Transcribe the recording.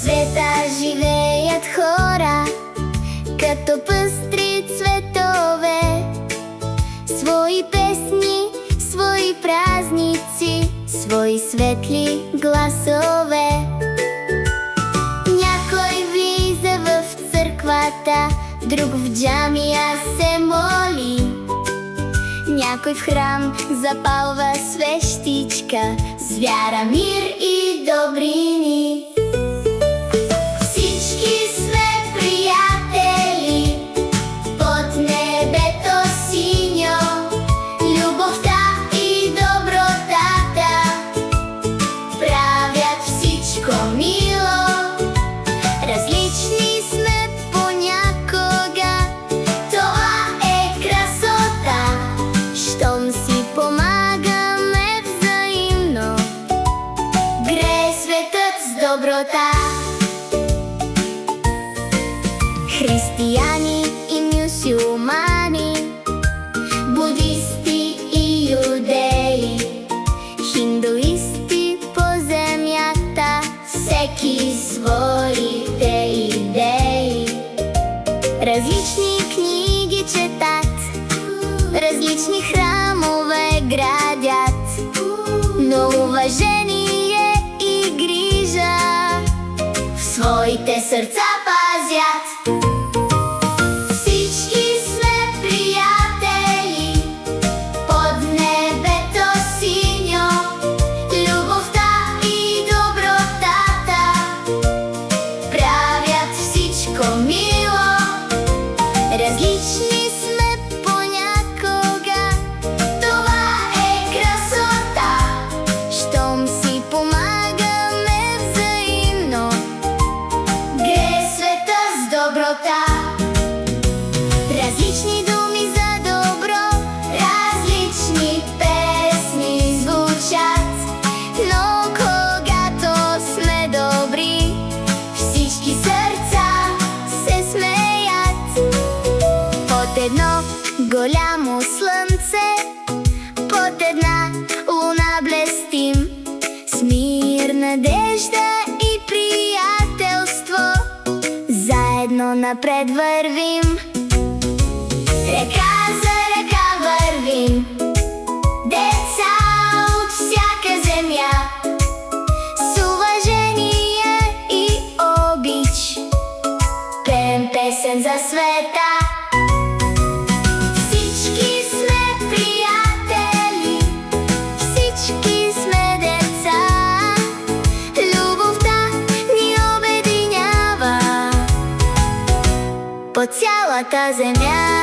света живеят хора, като пъстри цветове. Свои песни, свои празници, свои светли гласове. Някой влиза в църквата, друг в джамия се моли. Някой в храм запалва свещичка с вяра, мир и добрини. Всички сме приятели под небето синьо. Любовта и добротата правят всичко мило. Различни сме понякога, това е красота, щом си помагаме взаимно, грее светът с доброта. Християни и мюсюлмани, будисти и юдеи, хиндуисти по земята, всеки своите идеи. Различни книги четат, различни храмове градят, но уважение и грижа в своите сърца пазят. Всички сме приятели под небето синьо. Любовта и добротата правят всичко мило. Различни сме понякога, това е красота, щом си помагаме взаимно, грее света с доброта. Различни думи за добро, различни песни звучат, но когато сме добри, всички сърца се смеят. Под едно голямо слънце, под една луна блестим, с мир, надежда и приятелство заедно напред вървим. Ръка за ръка вървим, деца от всяка земя, с уважение и обич пеем песен за света. Всички сме приятели, всички сме деца, любовта ни обединява по цялата земя.